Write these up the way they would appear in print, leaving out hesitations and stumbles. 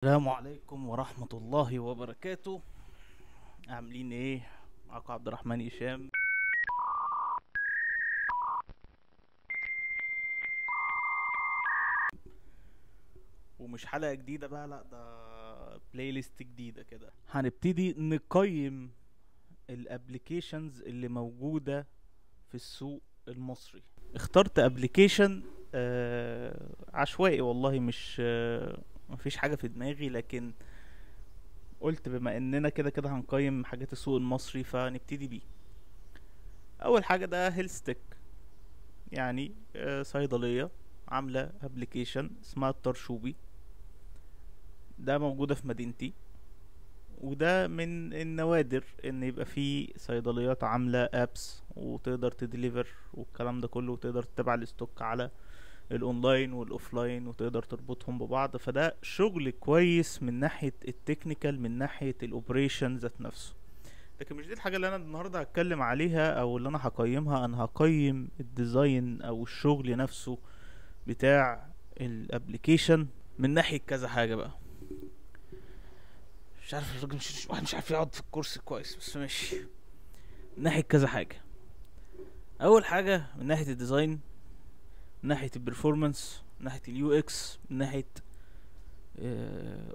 السلام عليكم ورحمة الله وبركاته. عاملين ايه؟ معاكم عبد الرحمن هشام. ومش حلقة جديدة بقى، لا ده بلاي ليست جديدة كده. هنبتدي نقيم الابليكيشنز اللي موجودة في السوق المصري. اخترت ابليكيشن عشوائي والله، مش مفيش حاجة في دماغي، لكن قلت بما اننا كده كده هنقيم حاجات السوق المصري فنبتدي بيه. اول حاجة ده هيلستيك، يعني صيدلية عاملة ابلكيشن اسمها الطرشوبي. ده موجودة في مدينتي، وده من النوادر ان يبقى في صيدليات عاملة ابس وتقدر تديليفر والكلام ده كله، وتقدر تتابع الستوك على الاونلاين والاوفلاين وتقدر تربطهم ببعض. فده شغل كويس من ناحية التكنيكال، من ناحية الاوبريشن ذات نفسه. لكن مش دي الحاجة اللي انا النهاردة هتكلم عليها او اللي انا هقيمها. انا هقيم الديزاين او الشغل نفسه بتاع الابليكيشن من ناحية كذا حاجة بقى. مش عارف الراجل، مش واحد مش عارف يقعد في الكرسي كويس، بس ماشي. من ناحية كذا حاجة. اول حاجة من ناحية الديزاين، من ناحية البرفورمانس، من ناحية اليو اكس، من ناحية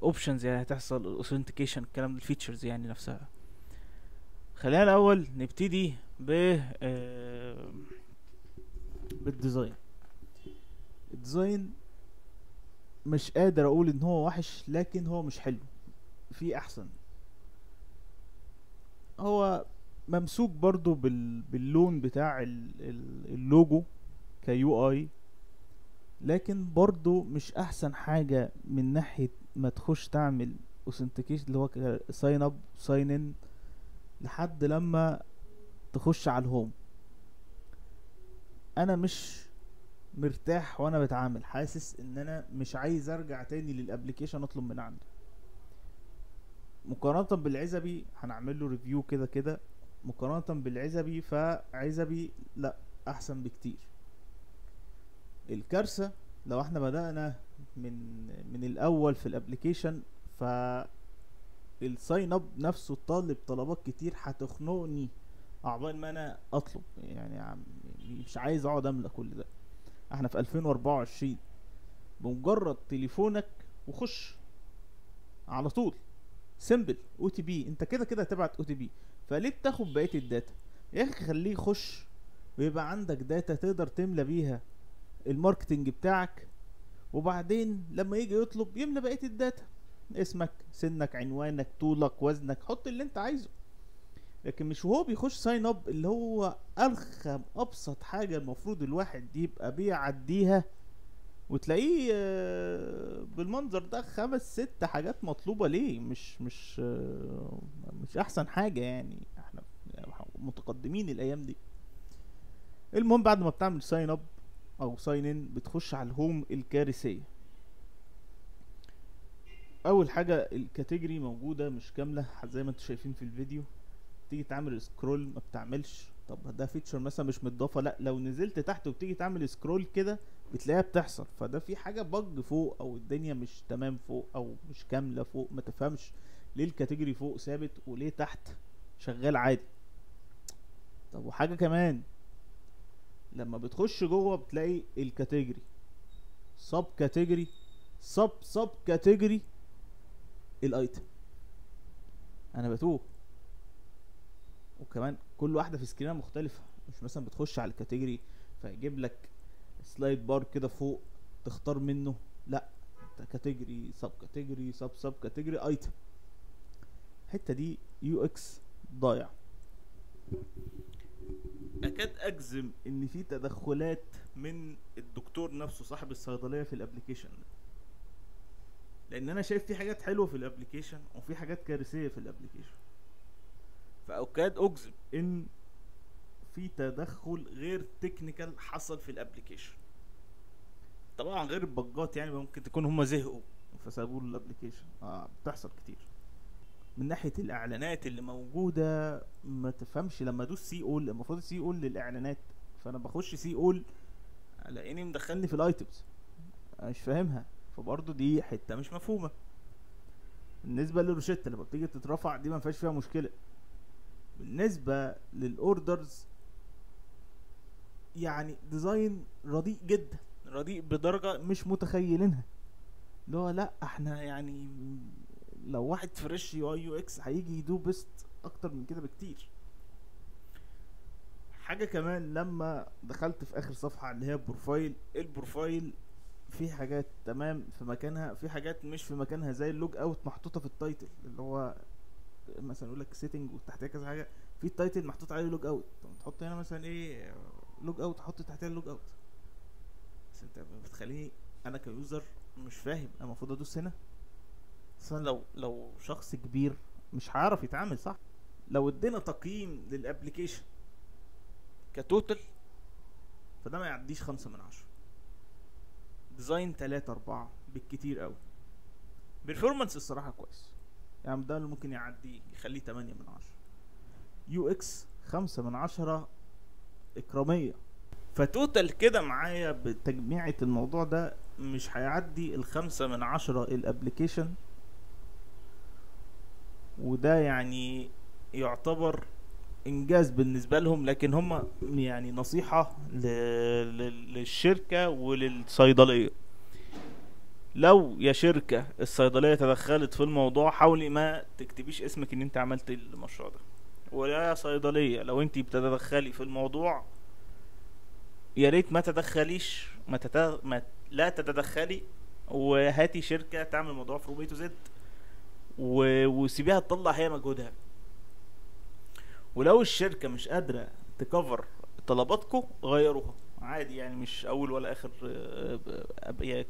اوبشنز يعني هتحصل اوثنتيكيشن، الكلام ده الفيتشرز يعني نفسها. خلينا الاول نبتدي ب بالديزاين. الديزاين مش قادر اقول ان هو وحش، لكن هو مش حلو، في احسن. هو ممسوك برضو باللون بتاع اللوجو كيو اي، لكن برضو مش احسن حاجة من ناحية ما تخش تعمل اوثنتيكيشن اللي هو ساين اب ساين ان لحد لما تخش على الهوم. انا مش مرتاح وانا بتعامل، حاسس ان انا مش عايز ارجع تاني للابليكيشن اطلب من عنده. مقارنة بالعزبي هنعمل له ريفيو كده كده. مقارنة بالعزبي فعزبي لا، احسن بكتير. الكارثة لو احنا بدأنا من الاول في الابليكيشن، ف الساين اب نفسه طالب طلبات كتير هتخنقني عقبال ما انا اطلب. يعني مش عايز اقعد املى كل ده. احنا في 2024، بمجرد تليفونك وخش على طول سيمبل او تي بي، انت كده كده هتبعت او تي بي، فليه بتاخد بقيه الداتا؟ يا اخي خليه يخش ويبقى عندك داتا تقدر تملى بيها الماركتنج بتاعك، وبعدين لما يجي يطلب يملى بقيه الداتا، اسمك، سنك، عنوانك، طولك، وزنك، حط اللي انت عايزه. لكن مش وهو بيخش ساين اب اللي هو ارخم ابسط حاجه المفروض الواحد يبقى بيعديها، وتلاقيه بالمنظر ده خمس ست حاجات مطلوبة ليه. مش احسن حاجة يعني. احنا متقدمين الايام دي. المهم بعد ما بتعمل ساين اب او ساين ان بتخش على الهوم الكارثية. اول حاجة الكاتيجوري موجودة مش كاملة زي ما انتم شايفين في الفيديو. تيجي تعمل سكرول ما بتعملش. طب ده فيتشر مثلا مش متضافه، لا لو نزلت تحت وبتيجي تعمل سكرول كده بتلاقيها بتحصل. فده في حاجه بج فوق، او الدنيا مش تمام فوق، او مش كامله فوق. ما تفهمش ليه الكاتيجوري فوق ثابت وليه تحت شغال عادي. طب وحاجه كمان، لما بتخش جوه بتلاقي الكاتيجوري سب كاتيجوري سب كاتيجوري الايتم. انا بتوه. وكمان كل واحده في سكرينه مختلفه، مش مثلا بتخش على الكاتيجوري فيجيب لك سلايد بار كده فوق تختار منه، لا انت كاتيجوري سب كاتيجوري سب كاتيجوري ايتم. الحته دي يو اكس ضايع. اكاد اجزم ان في تدخلات من الدكتور نفسه صاحب الصيدليه في الابليكيشن ده، لان انا شايف في حاجات حلوه في الابليكيشن وفي حاجات كارثيه في الابليكيشن. فاكاد اجزم ان في تدخل غير تكنيكال حصل في الابليكيشن. طبعا غير البجات، يعني ممكن تكون هم زهقوا فسابوا الابليكيشن. بتحصل كتير. من ناحيه الاعلانات اللي موجوده ما تفهمش. لما ادوس سي اول، المفروض سي اول للاعلانات، فانا بخش سي اول الاقيني مدخلني في الايتمز. انا مش فاهمها. فبرضه دي حته مش مفهومه. بالنسبه للروشته لما بتيجي تترفع دي ما فيهاش فيها مشكله. بالنسبه للاوردرز يعني ديزاين رديء جدا، رديء بدرجه مش متخيلينها. اللي هو لا احنا يعني لو واحد فريش يو اي يو اكس هيجي يدو بيست اكتر من كده بكتير. حاجه كمان لما دخلت في اخر صفحه اللي هي البروفايل في حاجات تمام في مكانها، في حاجات مش في مكانها، زي اللوج اوت محطوطه في التايتل، اللي هو مثلا يقول لك سيتنج وتحتها كذا حاجه، في التايتل محطوط عليه لوج اوت. تحط هنا مثلا ايه لوج اوت، حط تحتها اللوج اوت. بس انت بتخليني انا كيوزر مش فاهم انا المفروض ادوس هنا. اصلا لو شخص كبير مش هيعرف يتعامل صح. لو ادينا تقييم للابليكيشن كتوتال فده ما يعديش 5/10. ديزاين 3-4 بالكتير قوي. بيرفورمانس الصراحة كويس يعني، ده اللي ممكن يعديه يخليه 8/10. يو اكس 5/10 اكرامية. فتوتال كده معايا بتجميعة الموضوع ده مش هيعدي 5/10 الابليكيشن، وده يعني يعتبر انجاز بالنسبة لهم. لكن هم يعني نصيحة للشركة وللصيدلية، لو يا شركة الصيدلية تدخلت في الموضوع حاولي ما تكتبيش اسمك ان انت عملت المشروع ده. ويا صيدلية لو انت بتتدخلي في الموضوع يا ريت ما تدخليش، لا تتدخلي، وهاتي شركة تعمل الموضوع فروم اي تو زد وسيبيها تطلع هي مجهودها. ولو الشركة مش قادرة تكفر طلباتكم غيروها عادي يعني، مش اول ولا اخر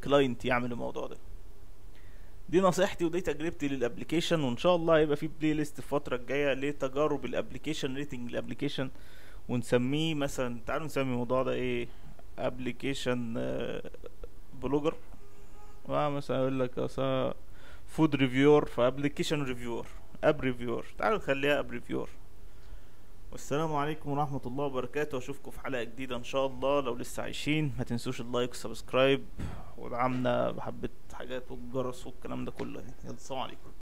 كلاينت يعمل الموضوع ده. دي نصيحتي ودي تجربتي للابليكيشن، وان شاء الله هيبقى في بلاي ليست الفتره الجايه لتجارب الابليكيشن، ريتنج الابليكيشن، ونسميه مثلا، تعالوا نسمي الموضوع ده ايه، ابليكيشن بلوجر. مثلا يقول لك فود ريفيور، فابليكيشن ريفيور، اب ريفيور، تعالوا نخليها اب ريفيور. والسلام عليكم ورحمة الله وبركاته، واشوفكم في حلقة جديدة ان شاء الله. لو لسه عايشين ما تنسوش اللايك والسبسكرايب ودعمنا بحبة حاجات والجرس والكلام ده كله. يلا السلام عليكم.